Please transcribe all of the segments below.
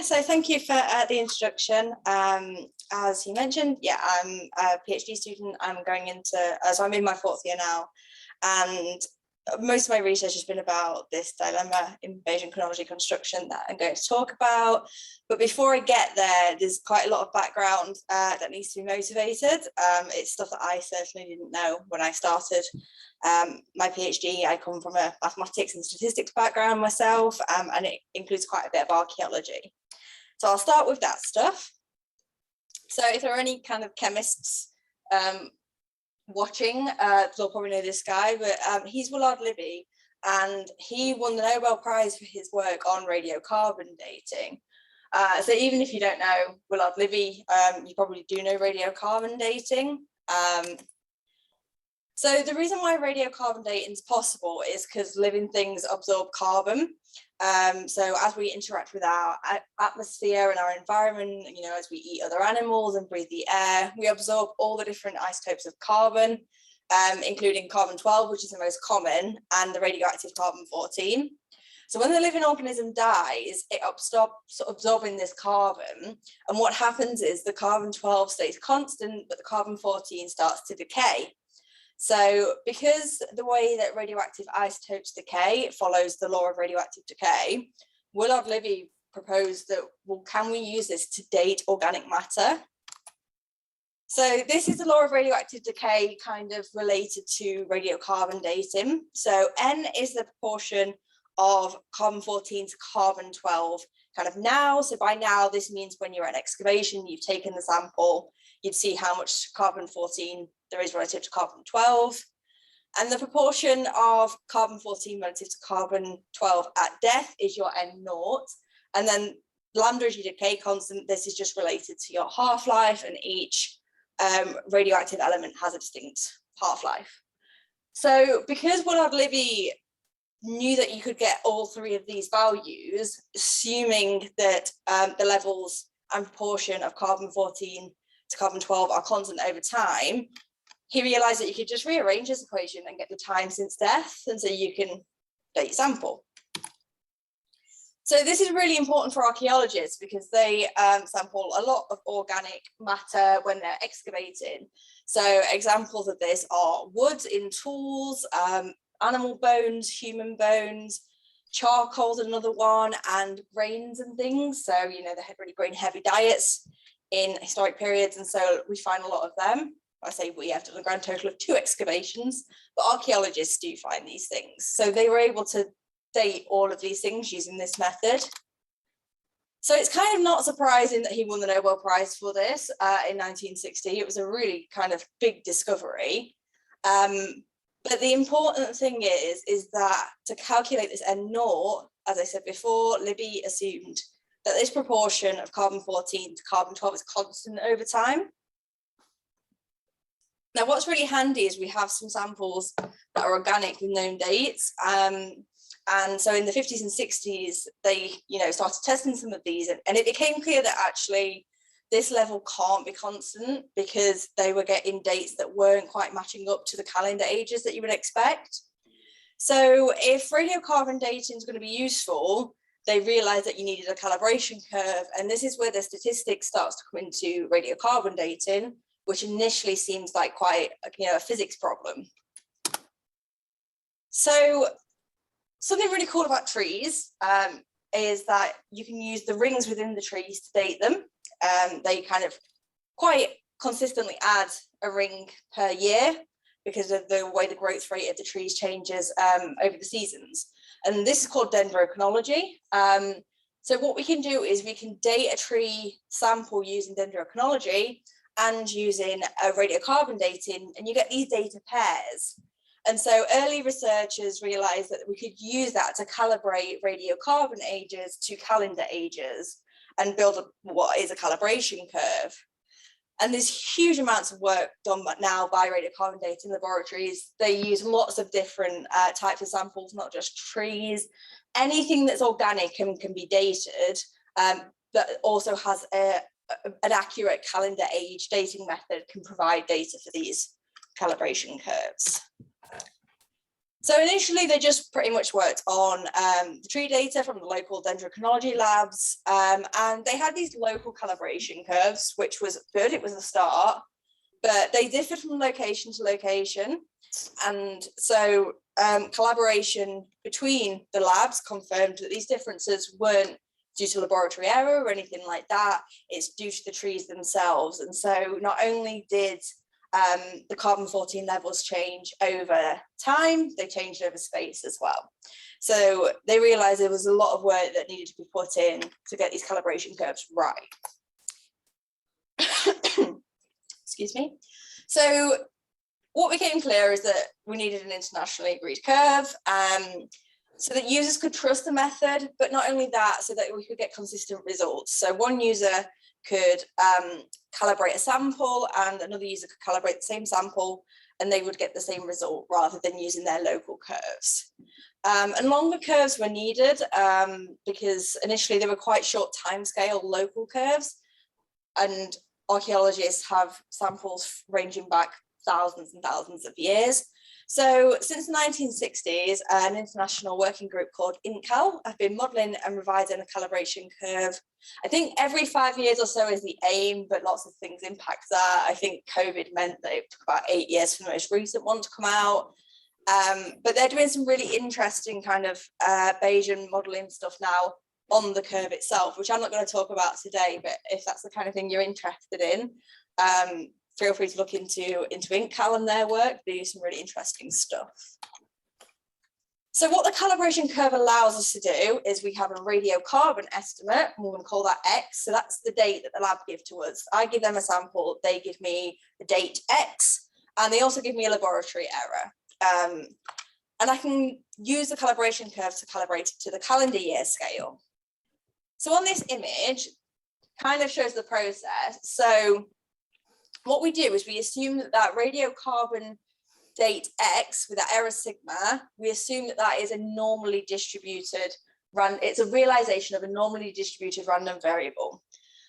So thank you for the introduction. As you mentioned, I'm a PhD student. I'm going into, so I'm in my fourth year now, and most of my research has been about this dilemma in Bayesian chronology construction that I'm going to talk about. But before I get there, there's quite a lot of background that needs to be motivated. It's stuff that I certainly didn't know when I started my PhD. I come from a mathematics and statistics background myself, and it includes quite a bit of archaeology. So I'll start with that stuff. So if there are any kind of chemists watching, they'll probably know this guy, but he's Willard Libby, and he won the Nobel Prize for his work on radiocarbon dating. So even if you don't know Willard Libby, you probably do know radiocarbon dating. So the reason why radiocarbon dating is possible is because living things absorb carbon. So as we interact with our atmosphere and our environment, as we eat other animals and breathe the air, we absorb all the different isotopes of carbon, including carbon-12, which is the most common, and the radioactive carbon-14. So when the living organism dies, it stops absorbing this carbon. And what happens is the carbon-12 stays constant, but the carbon-14 starts to decay. So because the way that radioactive isotopes decay follows the law of radioactive decay, Willard Libby proposed that, well, can we use this to date organic matter? So this is the law of radioactive decay kind of related to radiocarbon dating. So N is the proportion of carbon-14 to carbon-12 kind of now. So by now, this means when you're at excavation, you've taken the sample, you'd see how much carbon-14 there is relative to carbon-12. And the proportion of carbon-14 relative to carbon-12 at death is your N0. And then lambda is your decay constant. This is just related to your half-life, and each radioactive element has a distinct half-life. So because Willard Libby knew that you could get all three of these values, assuming that the levels and proportion of carbon-14 to carbon-12 are constant over time, he realized that you could just rearrange this equation and get the time since death, and so you can date your sample. So this is really important for archaeologists because they sample a lot of organic matter when they're excavating. So examples of this are wood in tools, animal bones, human bones, charcoal's another one, and grains and things. So, they had really grain heavy diets in historic periods, and so we find a lot of them. I say we have done a grand total of 2 excavations, but archaeologists do find these things. So they were able to date all of these things using this method. So it's kind of not surprising that he won the Nobel Prize for this in 1960. It was a really kind of big discovery. But the important thing is that to calculate this N0, as I said before, Libby assumed that this proportion of carbon-14 to carbon-12 is constant over time. Now, what's really handy is we have some samples that are organic with known dates. And so in the 50s and 60s, they started testing some of these, and it became clear that actually this level can't be constant because they were getting dates that weren't quite matching up to the calendar ages that you would expect. So if radiocarbon dating is going to be useful, they realized that you needed a calibration curve. And this is where the statistics starts to come into radiocarbon dating, which initially seems like quite a physics problem. So something really cool about trees is that you can use the rings within the trees to date them. They kind of quite consistently add a ring per year because of the way the growth rate of the trees changes over the seasons. And this is called dendrochronology. So what we can do is we can date a tree sample using dendrochronology and using a radiocarbon dating, and you get these data pairs. And so early researchers realized that we could use that to calibrate radiocarbon ages to calendar ages and build what is a calibration curve. And there's huge amounts of work done now by radiocarbon dating laboratories. They use lots of different types of samples, not just trees. Anything that's organic can be dated, but also has an accurate calendar age dating method can provide data for these calibration curves. So initially, they just pretty much worked on the tree data from the local dendrochronology labs, and they had these local calibration curves, which was good. It was a start, but they differed from location to location. And so collaboration between the labs confirmed that these differences weren't due to laboratory error or anything like that. It's due to the trees themselves. And so not only did the carbon-14 levels change over time, they changed over space as well. So they realized there was a lot of work that needed to be put in to get these calibration curves right. Excuse me. So what became clear is that we needed an internationally agreed curve, so that users could trust the method, but not only that, so that we could get consistent results. So one user could calibrate a sample and another user could calibrate the same sample and they would get the same result rather than using their local curves. And longer curves were needed because initially they were quite short timescale local curves, and archaeologists have samples ranging back thousands and thousands of years. So since the 1960s, an international working group called INCAL have been modelling and revising a calibration curve. I think every 5 years or so is the aim, but lots of things impact that. I think COVID meant that it took about 8 years for the most recent one to come out. But they're doing some really interesting kind of Bayesian modelling stuff now on the curve itself, which I'm not going to talk about today, but if that's the kind of thing you're interested in, feel free to look into INCAL and their work. They do some really interesting stuff. So what the calibration curve allows us to do is we have a radiocarbon estimate, and we're going to call that X. So that's the date that the lab give to us. I give them a sample, they give me the date X, and they also give me a laboratory error. And I can use the calibration curve to calibrate it to the calendar year scale. So on this image, kind of shows the process. So what we do is we assume that that radiocarbon date X with that error sigma, we assume that that is a normally distributed, it's a realization of a normally distributed random variable.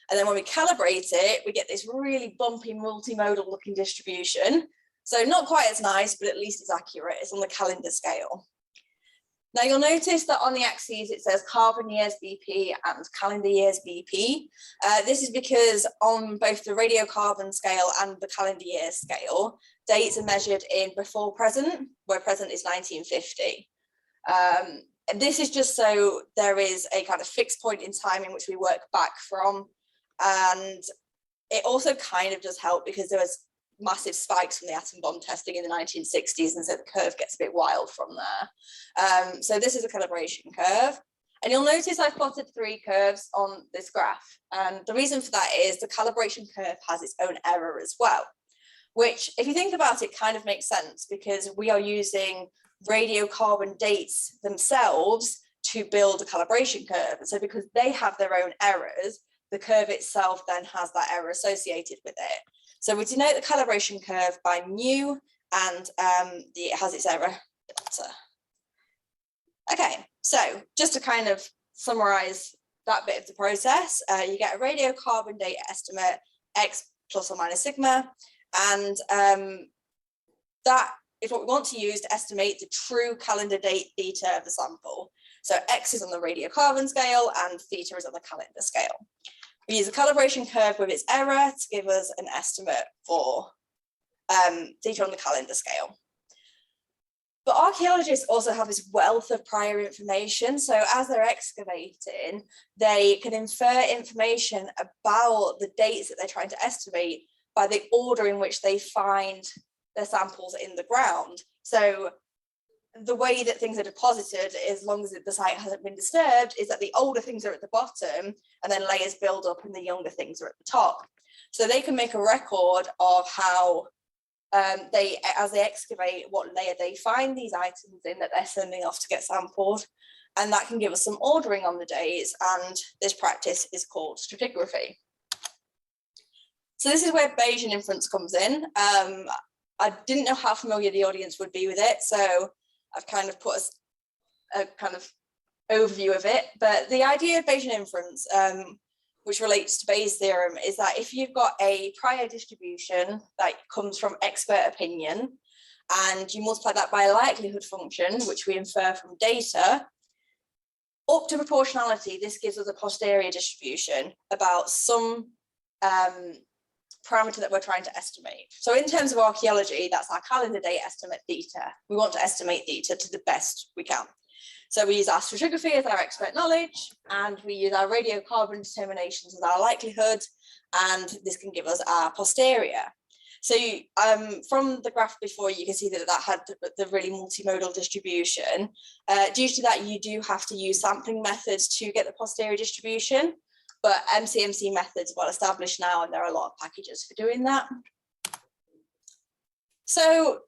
And then when we calibrate it, we get this really bumpy multimodal looking distribution. So not quite as nice, but at least it's accurate. It's on the calendar scale. Now you'll notice that on the axes it says carbon years BP and calendar years BP. This is because on both the radiocarbon scale and the calendar year scale, dates are measured in before present, where present is 1950. And this is just so there is a kind of fixed point in time in which we work back from. And it also kind of does help because there was massive spikes from the atom bomb testing in the 1960s, and so the curve gets a bit wild from there. So this is a calibration curve, and you'll notice I've plotted 3 curves on this graph, and the reason for that is the calibration curve has its own error as well, which if you think about it kind of makes sense because we are using radiocarbon dates themselves to build a calibration curve, and so because they have their own errors, the curve itself then has that error associated with it. So we denote the calibration curve by mu, and it has its error delta. Okay, so just to kind of summarize that bit of the process, you get a radiocarbon data estimate, X plus or minus sigma, and that is what we want to use to estimate the true calendar date theta of the sample. So X is on the radiocarbon scale and theta is on the calendar scale. We use a calibration curve with its error to give us an estimate for theta on the calendar scale. But archaeologists also have this wealth of prior information. So as they're excavating, they can infer information about the dates that they're trying to estimate by the order in which they find their samples in the ground. So the way that things are deposited, as long as the site hasn't been disturbed, is that the older things are at the bottom and then layers build up and the younger things are at the top. So they can make a record of how as they excavate, what layer they find these items in that they're sending off to get sampled. And that can give us some ordering on the dates. And this practice is called stratigraphy. So this is where Bayesian inference comes in. I didn't know how familiar the audience would be with it, so I've kind of put a kind of overview of it. But the idea of Bayesian inference, which relates to Bayes' theorem, is that if you've got a prior distribution that comes from expert opinion, and you multiply that by a likelihood function, which we infer from data, up to proportionality, this gives us a posterior distribution about some parameter that we're trying to estimate. So in terms of archaeology, that's our calendar date estimate theta. We want to estimate theta to the best we can. So we use our stratigraphy as our expert knowledge, and we use our radiocarbon determinations as our likelihood, and this can give us our posterior. So from the graph before, you can see that that had the really multimodal distribution. Due to that, you do have to use sampling methods to get the posterior distribution, but MCMC methods are well established now, and there are a lot of packages for doing that. So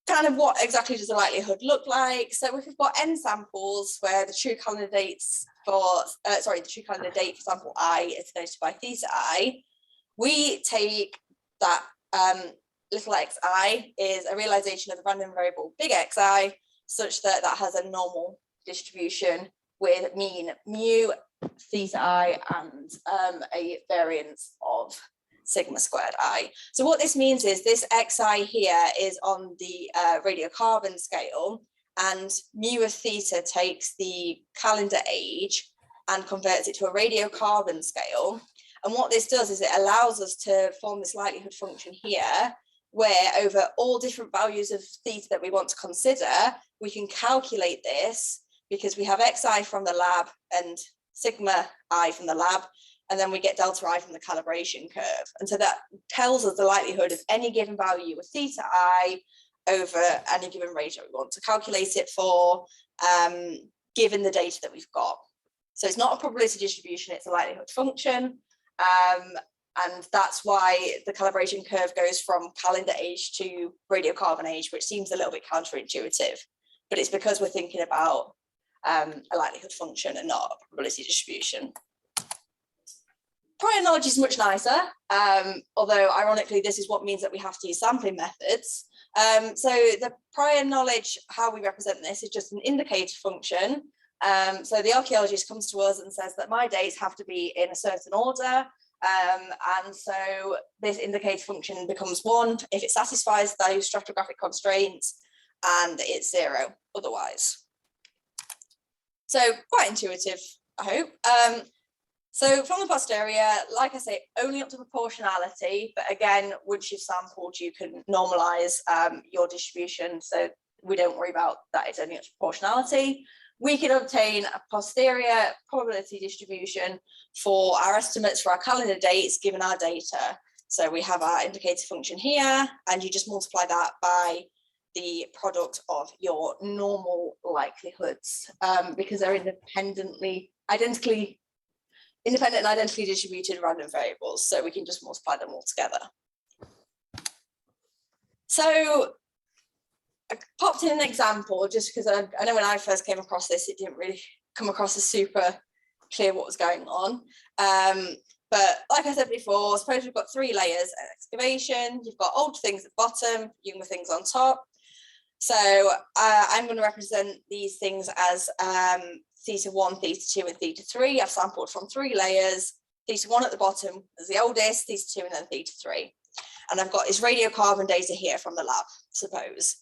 kind of what exactly does the likelihood look like? So if we've got n samples where the true calendar dates for, the true calendar date for sample I is denoted by theta I, we take that little xi is a realization of the random variable big Xi, such that that has a normal distribution with mean mu, theta I, and a variance of sigma squared I. So what this means is this xi here is on the radiocarbon scale, and mu of theta takes the calendar age and converts it to a radiocarbon scale. And what this does is it allows us to form this likelihood function here, where over all different values of theta that we want to consider, we can calculate this because we have xi from the lab and sigma I from the lab, and then we get delta I from the calibration curve. And so that tells us the likelihood of any given value of theta I over any given range that we want to calculate it for, given the data that we've got. So it's not a probability distribution, it's a likelihood function. And that's why the calibration curve goes from calendar age to radiocarbon age, which seems a little bit counterintuitive, but it's because we're thinking about a likelihood function and not a probability distribution. Prior knowledge is much nicer, although ironically, this is what means that we have to use sampling methods. So the prior knowledge, how we represent this, is just an indicator function. So the archaeologist comes to us and says that my dates have to be in a certain order. And so this indicator function becomes 1 if it satisfies those stratigraphic constraints, and it's 0 otherwise. So quite intuitive, I hope. So from the posterior, like I say, only up to proportionality, but again, once you've sampled, you can normalize your distribution, so we don't worry about that, it's only up to proportionality. We can obtain a posterior probability distribution for our estimates for our calendar dates given our data. So we have our indicator function here, and you just multiply that by the product of your normal likelihoods, because they're independent and identically distributed random variables. So we can just multiply them all together. So I popped in an example just because I know when I first came across this, it didn't really come across as super clear what was going on. But like I said before, suppose we've got 3 layers at excavation. You've got old things at the bottom, younger things on top. So I'm going to represent these things as theta 1, theta 2, and theta 3. I've sampled from 3 layers. Theta 1 at the bottom is the oldest, theta 2, and then theta 3. And I've got this radiocarbon data here from the lab, suppose.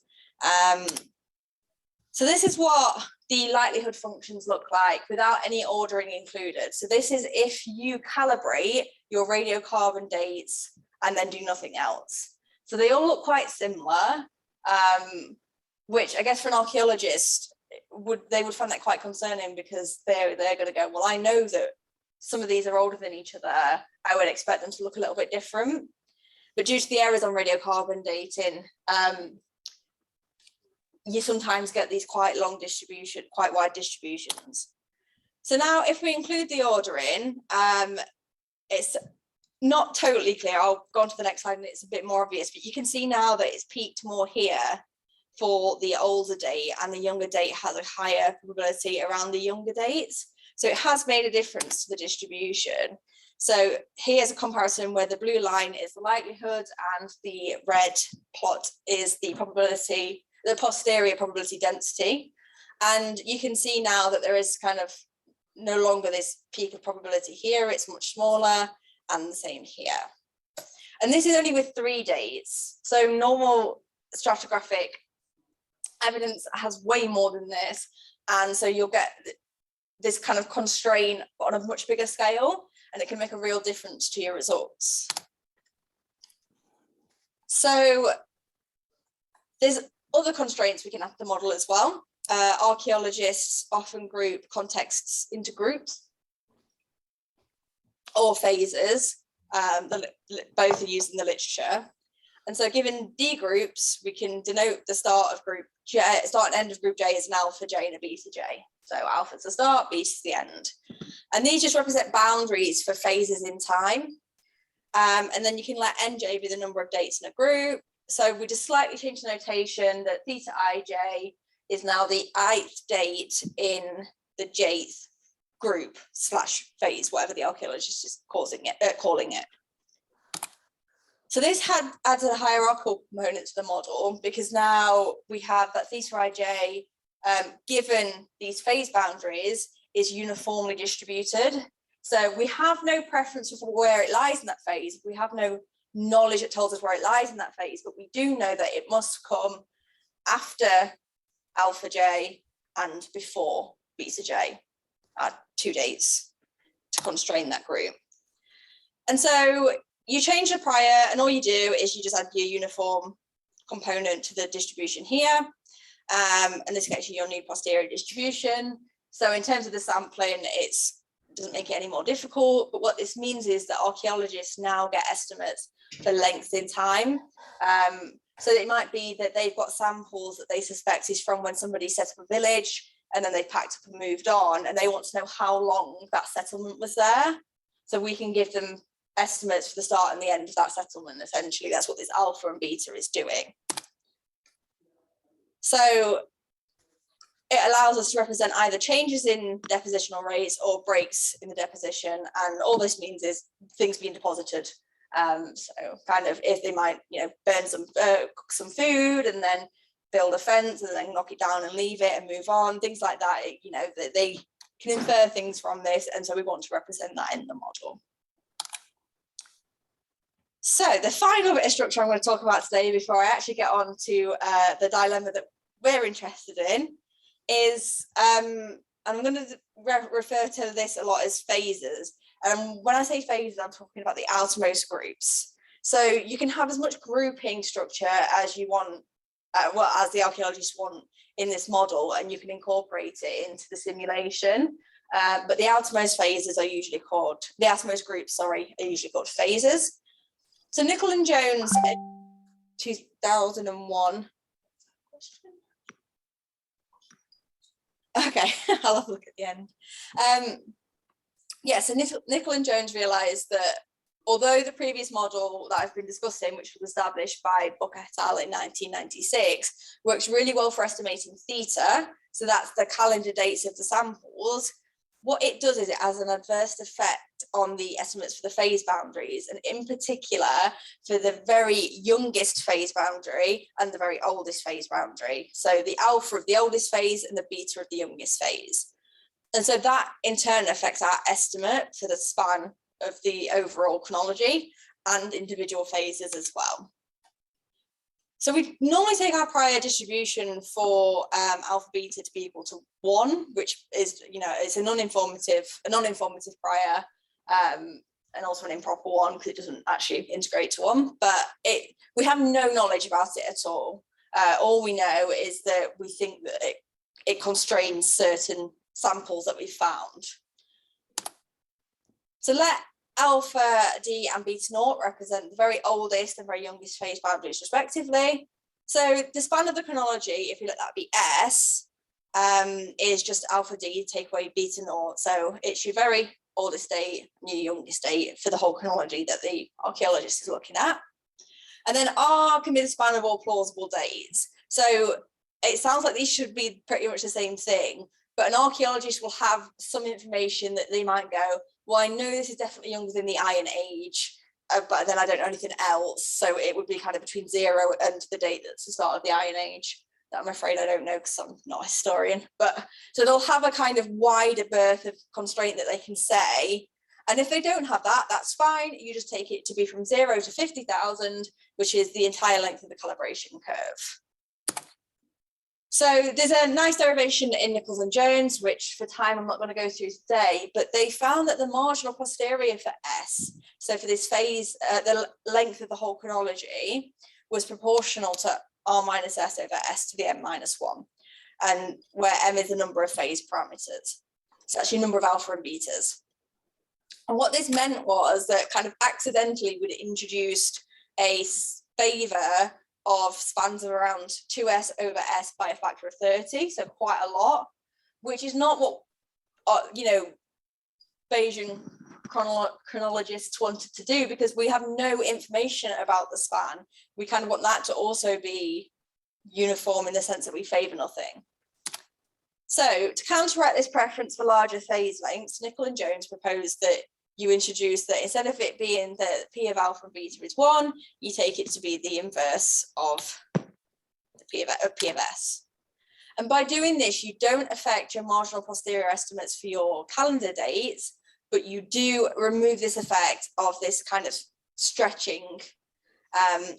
So this is what the likelihood functions look like without any ordering included. So this is if you calibrate your radiocarbon dates and then do nothing else. So they all look quite similar, which I guess for an archaeologist, they would find that quite concerning, because they're going to go, well, I know that some of these are older than each other. I would expect them to look a little bit different. But due to the errors on radiocarbon dating, you sometimes get these quite wide distributions. So now if we include the ordering, it's not totally clear. I'll go on to the next slide and it's a bit more obvious, but you can see now that it's peaked more here for the older date, and the younger date has a higher probability around the younger dates. So it has made a difference to the distribution. So here's a comparison where the blue line is the likelihood and the red plot is the probability, the posterior probability density. And you can see now that there is kind of no longer this peak of probability here, it's much smaller, and the same here. And this is only with 3 dates. So normal stratigraphic evidence has way more than this, and so you'll get this kind of constraint on a much bigger scale, and it can make a real difference to your results. So there's other constraints we can add to the model as well. Archaeologists often group contexts into groups or phases. Both are used in the literature. And so given D groups, we can denote the start of group J, start and end of group J as an alpha J and a beta J. So alpha is the start, beta is the end. And these just represent boundaries for phases in time. And then you can let NJ be the number of dates in a group. So we just slightly change the notation that theta ij is now the ith date in the jth group / phase, whatever the archaeologist is calling it. So this adds a hierarchical component to the model, because now we have that theta ij, given these phase boundaries, is uniformly distributed. So we have no preference for where it lies in that phase. We have no knowledge that tells us where it lies in that phase, but we do know that it must come after alpha j and before beta j at 2 dates to constrain that group. And so you change the prior, and all you do is you just add your uniform component to the distribution here, and this gets you your new posterior distribution. So in terms of the sampling, it doesn't make it any more difficult, but what this means is that archaeologists now get estimates for length in time. So it might be that they've got samples that they suspect is from when somebody set up a village and then they packed up and moved on, and they want to know how long that settlement was there. So we can give them estimates for the start and the end of that settlement. Essentially, that's what this alpha and beta is doing. So it allows us to represent either changes in depositional rates or breaks in the deposition, and all this means is things being deposited. So kind of if they might, burn cook some food and then build a fence and then knock it down and leave it and move on, things like that. They can infer things from this, and so we want to represent that in the model. So the final bit of structure I'm going to talk about today, before I actually get on to the dilemma that we're interested in, is I'm going to refer to this a lot as phases. When I say phases, I'm talking about the outermost groups. So you can have as much grouping structure as you want, as the archaeologists want in this model, and you can incorporate it into the simulation. But the outermost phases are usually called, the outermost groups, sorry, are usually called phases. So Nicol and Jones, 2001. Okay, I'll have a look at the end. So Nicol and Jones realised that although the previous model that I've been discussing, which was established by Buck et al. In 1996, works really well for estimating theta, so that's the calendar dates of the samples, what it does is it has an adverse effect on the estimates for the phase boundaries, and in particular for the very youngest phase boundary and the very oldest phase boundary. So the alpha of the oldest phase and the beta of the youngest phase. And so that in turn affects our estimate for the span of the overall chronology and individual phases as well. So we normally take our prior distribution for alpha beta to be equal to 1, which is, it's a non-informative prior, and also an improper one because it doesn't actually integrate to 1. But we have no knowledge about it at all. All we know is that we think that it constrains certain samples that we found. So let alpha D and beta naught represent the very oldest and very youngest phase boundaries respectively. So the span of the chronology, if you let that be S, is just alpha D take away beta naught. So it's your very oldest date and your youngest date for the whole chronology that the archaeologist is looking at. And then R can be the span of all plausible dates. So it sounds like these should be pretty much the same thing, but an archaeologist will have some information that they might go, well, I know this is definitely younger than the Iron Age, but then I don't know anything else. So it would be kind of between 0 and the date that's the start of the Iron Age. That I'm afraid I don't know because I'm not a historian. But so they'll have a kind of wider berth of constraint that they can say. And if they don't have that, that's fine. You just take it to be from 0 to 50,000, which is the entire length of the calibration curve. So there's a nice derivation in Nichols and Jones, which for time I'm not going to go through today, but they found that the marginal posterior for S, so for this phase, the length of the whole chronology, was proportional to R minus S over S to the n minus 1, and where m is the number of phase parameters. So actually number of alpha and betas. And what this meant was that kind of accidentally we'd introduced a favor of spans of around 2s over s by a factor of 30, so quite a lot, which is not what Bayesian chronologists wanted to do, because we have no information about the span. We kind of want that to also be uniform in the sense that we favor nothing. So to counteract this preference for larger phase lengths, Nichols and Jones proposed that you introduce that instead of it being that P of alpha and beta is 1, you take it to be the inverse of the P of S. And by doing this, you don't affect your marginal posterior estimates for your calendar dates, but you do remove this effect of this kind of stretching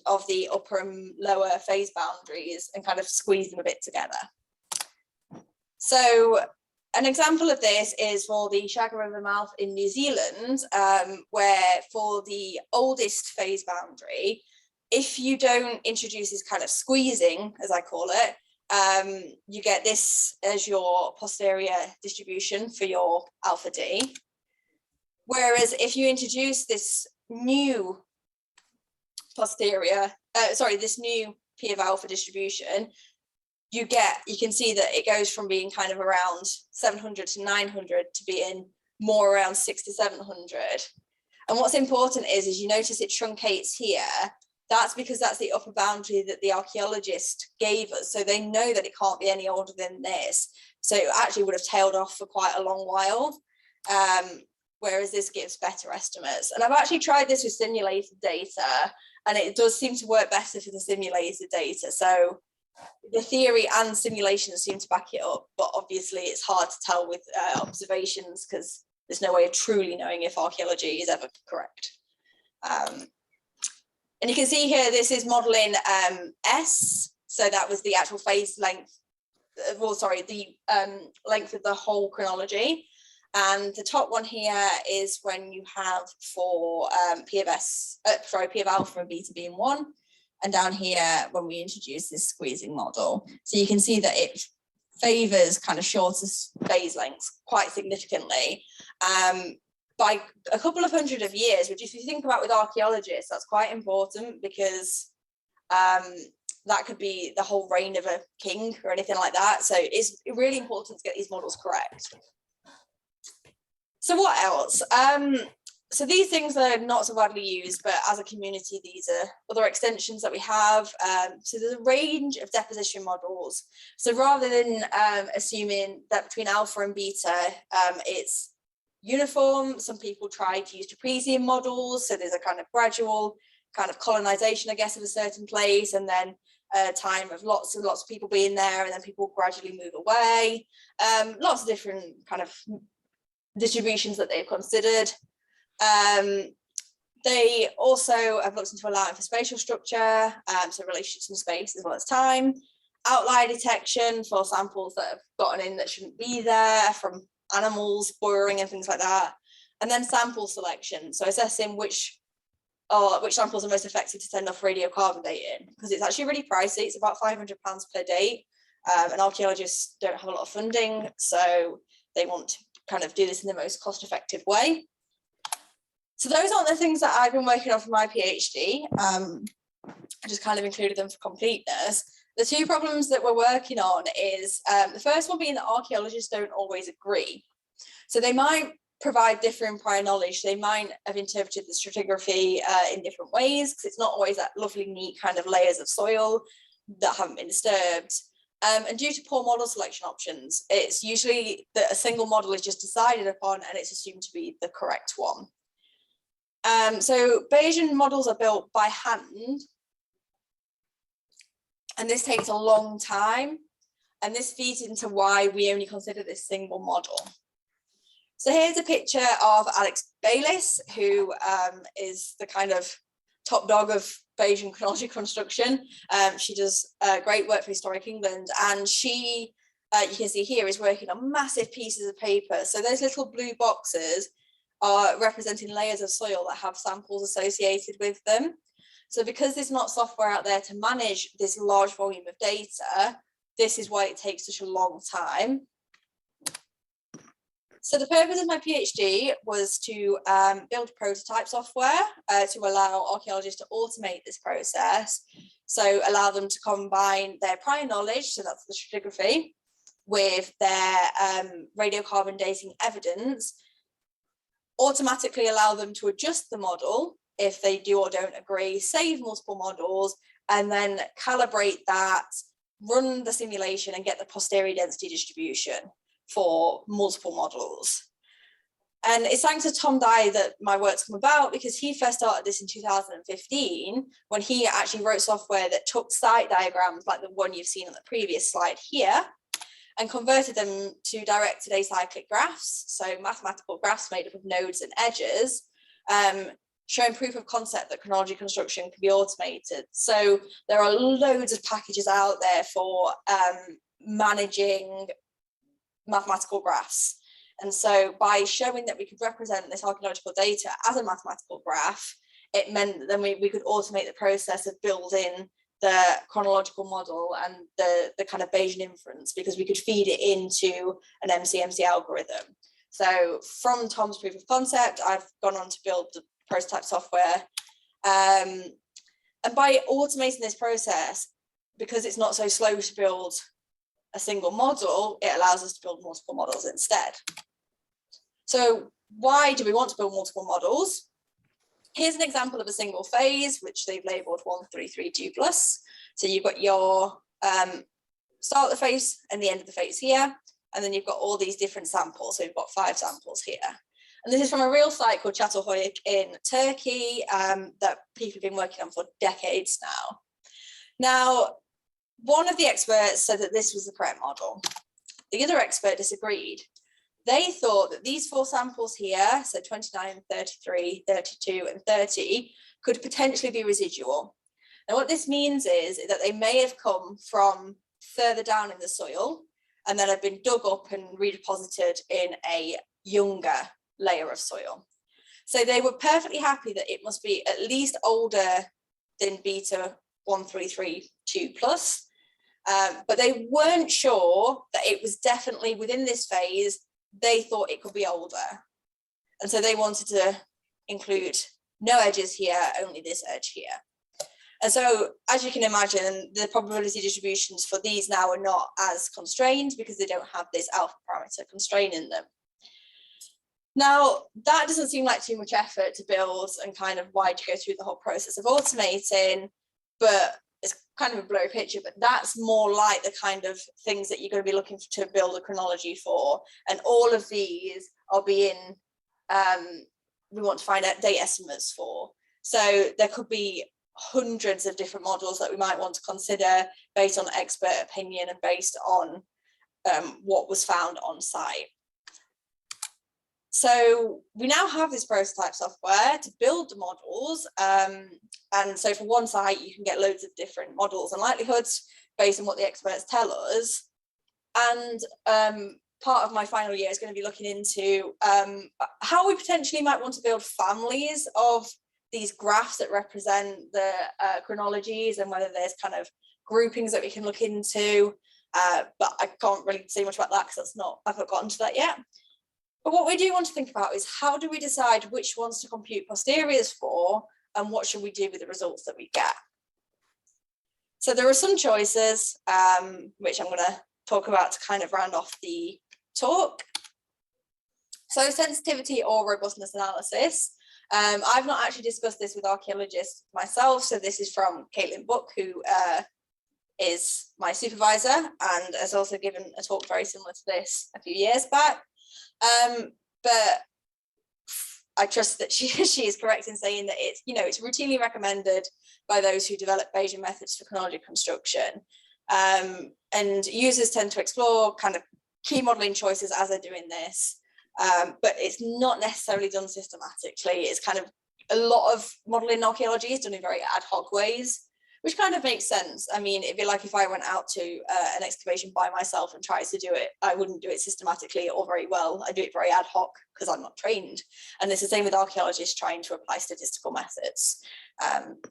of the upper and lower phase boundaries and kind of squeeze them a bit together. So an example of this is for the Shagga River mouth in New Zealand, where for the oldest phase boundary, if you don't introduce this kind of squeezing, as I call it, you get this as your posterior distribution for your alpha D. Whereas if you introduce this new this new P of alpha distribution, you can see that it goes from being kind of around 700 to 900 to being more around 600 to 700. And what's important is you notice it truncates here. That's because that's the upper boundary that the archaeologist gave us. So they know that it can't be any older than this. So it actually would have tailed off for quite a long while. Whereas this gives better estimates. And I've actually tried this with simulated data, and it does seem to work better for the simulated data. So the theory and simulations seem to back it up, but obviously it's hard to tell with observations because there's no way of truly knowing if archaeology is ever correct. And you can see here, this is modeling S. So that was the actual phase length, the length of the whole chronology. And the top one here is when you have for P of alpha and beta being 1. And down here, when we introduce this squeezing model. So you can see that it favors kind of shorter phase lengths quite significantly by a couple of hundred of years, which if you think about with archaeologists, that's quite important because that could be the whole reign of a king or anything like that. So it's really important to get these models correct. So what else? So these things are not so widely used, but as a community, these are other extensions that we have. So there's a range of deposition models. So rather than assuming that between alpha and beta, it's uniform, some people try to use trapezium models. So there's a kind of gradual kind of colonization, I guess, of a certain place, and then a time of lots and lots of people being there, and then people gradually move away. Lots of different kind of distributions that they've considered. They also have looked into allowing for spatial structure, so relationships in space as well as time, outlier detection for samples that have gotten in that shouldn't be there from animals, burrowing and things like that, and then sample selection, so assessing which samples are most effective to send off radiocarbon dating, because it's actually really pricey. It's about £500 per date, and archaeologists don't have a lot of funding, so they want to kind of do this in the most cost-effective way. So those aren't the things that I've been working on for my PhD. I just kind of included them for completeness. The two problems that we're working on is the first one being that archaeologists don't always agree. So they might provide different prior knowledge. They might have interpreted the stratigraphy in different ways, because it's not always that lovely, neat kind of layers of soil that haven't been disturbed. And due to poor model selection options, it's usually that a single model is just decided upon and it's assumed to be the correct one. So Bayesian models are built by hand, and this takes a long time, and this feeds into why we only consider this single model. So here's a picture of Alex Baylis, who is the kind of top dog of Bayesian chronology construction. She does great work for Historic England, and she, you can see here, is working on massive pieces of paper. So those little blue boxes are representing layers of soil that have samples associated with them. So because there's not software out there to manage this large volume of data, this is why it takes such a long time. So the purpose of my PhD was to build prototype software to allow archaeologists to automate this process. So allow them to combine their prior knowledge, so that's the stratigraphy, with their radiocarbon dating evidence, automatically allow them to adjust the model if they do or don't agree, save multiple models, and then calibrate that, run the simulation and get the posterior density distribution for multiple models. And it's thanks to Tom Dye that my work's come about, because he first started this in 2015 when he actually wrote software that took site diagrams like the one you've seen on the previous slide here and converted them to directed acyclic graphs, so mathematical graphs made up of nodes and edges, showing proof of concept that chronology construction can be automated. So there are loads of packages out there for managing mathematical graphs. And so by showing that we could represent this archaeological data as a mathematical graph, it meant that then we could automate the process of building the chronological model and the kind of Bayesian inference, because we could feed it into an MCMC algorithm. So from Tom's proof of concept, I've gone on to build the prototype software. And by automating this process, because it's not so slow to build a single model, it allows us to build multiple models instead. So why do we want to build multiple models? Here's an example of a single phase, which they've labeled 1332 plus. So you've got your start of the phase and the end of the phase here, and then you've got all these different samples. So you've got 5 samples here. And this is from a real site called Çatalhöyük in Turkey that people have been working on for decades now. Now, one of the experts said that this was the correct model. The other expert disagreed. They thought that these 4 samples here, so 29, 33, 32, and 30, could potentially be residual. Now, what this means is that they may have come from further down in the soil and then have been dug up and redeposited in a younger layer of soil. So they were perfectly happy that it must be at least older than beta 1332 plus, but they weren't sure that it was definitely within this phase. They thought it could be older. And so they wanted to include no edges here, only this edge here. And so, as you can imagine, the probability distributions for these now are not as constrained because they don't have this alpha parameter constraining them. Now, that doesn't seem like too much effort to build, and kind of why to go through the whole process of automating, but it's kind of a blurry picture, but that's more like the kind of things that you're going to be looking to build a chronology for. And all of these are being, we want to find out date estimates for. So there could be hundreds of different models that we might want to consider based on expert opinion and based on what was found on site. So we now have this prototype software to build the models. And so for one site, you can get loads of different models and likelihoods based on what the experts tell us. And part of my final year is going to be looking into how we potentially might want to build families of these graphs that represent the chronologies, and whether there's kind of groupings that we can look into. But I can't really say much about that because I've not gotten to that yet. But what we do want to think about is, how do we decide which ones to compute posteriors for, and what should we do with the results that we get? So there are some choices, which I'm going to talk about to kind of round off the talk. So sensitivity or robustness analysis. I've not actually discussed this with archaeologists myself, so this is from Caitlin Book, who is my supervisor and has also given a talk very similar to this a few years back. But I trust that she is correct in saying that it's routinely recommended by those who develop Bayesian methods for chronology construction. And users tend to explore kind of key modeling choices as they're doing this. but it's not necessarily done systematically. It's kind of a lot of modeling in archaeology is done in very ad hoc ways, which kind of makes sense. I mean, it'd be like if I went out to an excavation by myself and tried to do it, I wouldn't do it systematically or very well. I do it very ad hoc because I'm not trained. And it's the same with archaeologists trying to apply statistical methods.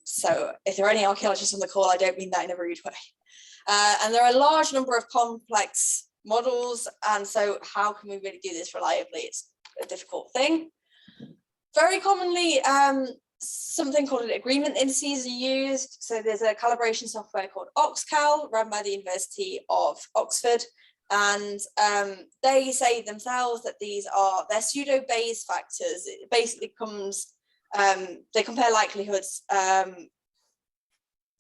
So if there are any archaeologists on the call, I don't mean that in a rude way. And there are a large number of complex models. And so how can we really do this reliably? It's a difficult thing. Very commonly, something called agreement indices are used. So there's a calibration software called OxCal run by the University of Oxford. And they say themselves that they're pseudo Bayes factors. It basically comes, they compare likelihoods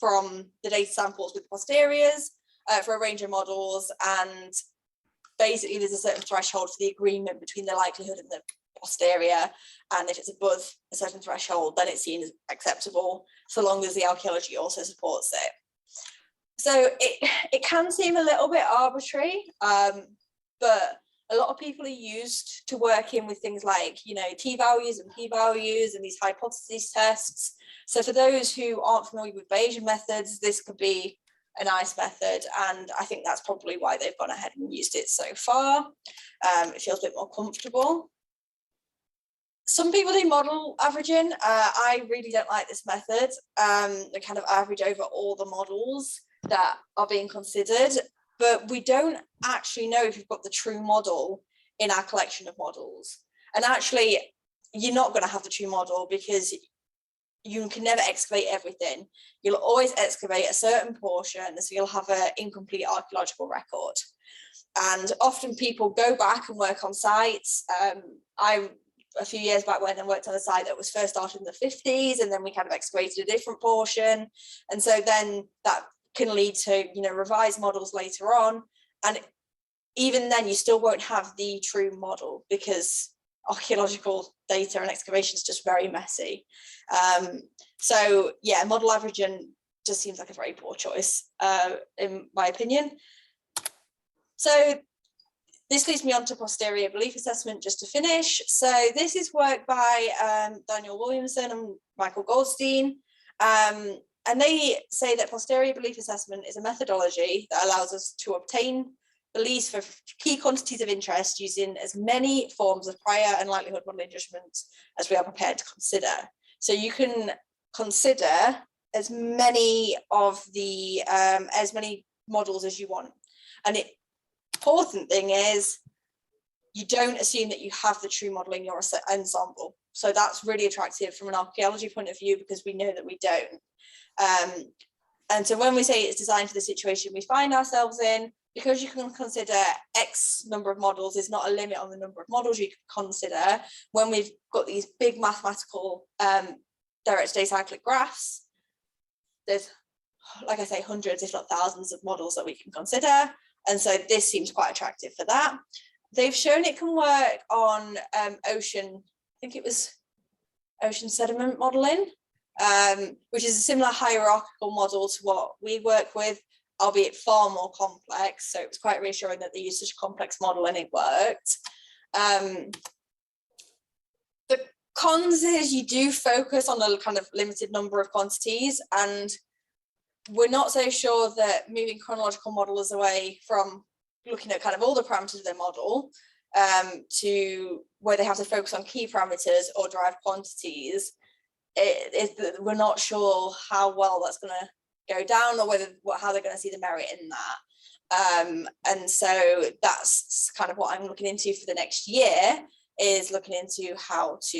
from the data samples with posteriors for a range of models. And basically there's a certain threshold for the agreement between the likelihood and the posterior, and if it's above a certain threshold, then it's seen as acceptable, so long as the archaeology also supports it. So it can seem a little bit arbitrary, but a lot of people are used to working with things like, you know, t-values and p-values and these hypothesis tests. So for those who aren't familiar with Bayesian methods, this could be a nice method, and I think that's probably why they've gone ahead and used it so far. It feels a bit more comfortable. Some people do model averaging. I really don't like this method. They kind of average over all the models that are being considered, but we don't actually know if we've got the true model in our collection of models. And actually, you're not going to have the true model because you can never excavate everything. You'll always excavate a certain portion, so you'll have an incomplete archaeological record. And often people go back and work on sites. A few years back when I worked on a site that was first started in the 50s, and then we kind of excavated a different portion. And so then that can lead to, you know, revised models later on. And even then you still won't have the true model because archaeological data and excavation is just very messy. So yeah, model averaging just seems like a very poor choice, in my opinion. So this leads me on to posterior belief assessment, just to finish. So this is work by Daniel Williamson and Michael Goldstein. And they say that posterior belief assessment is a methodology that allows us to obtain beliefs for key quantities of interest using as many forms of prior and likelihood modeling judgments as we are prepared to consider. So you can consider as many of the as many models as you want. And the important thing is you don't assume that you have the true model in your ensemble. So that's really attractive from an archaeology point of view, because we know that we don't. And so when we say it's designed for the situation we find ourselves in, because you can consider X number of models, is not a limit on the number of models you can consider. When we've got these big mathematical direct data cyclic graphs, there's, like I say, hundreds, if not thousands of models that we can consider. And so this seems quite attractive for that. They've shown it can work on ocean, I think it was ocean sediment modeling, which is a similar hierarchical model to what we work with, albeit far more complex. So it was quite reassuring that they used such a complex model and it worked. The cons is you do focus on a kind of limited number of quantities, and we're not so sure that moving chronological modelers away from looking at kind of all the parameters of their model to where they have to focus on key parameters or drive quantities, we're not sure how well that's going to go down, or how they're going to see the merit in that. And so that's kind of what I'm looking into for the next year, is looking into how to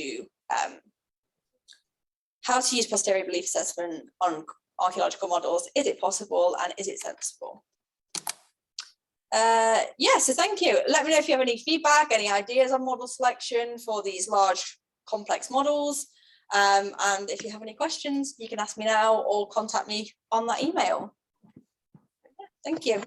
use posterior belief assessment on archaeological models. Is it possible, and is it sensible? Yeah, so thank you. Let me know if you have any feedback, any ideas on model selection for these large complex models. And if you have any questions, you can ask me now or contact me on that email. Yeah, thank you.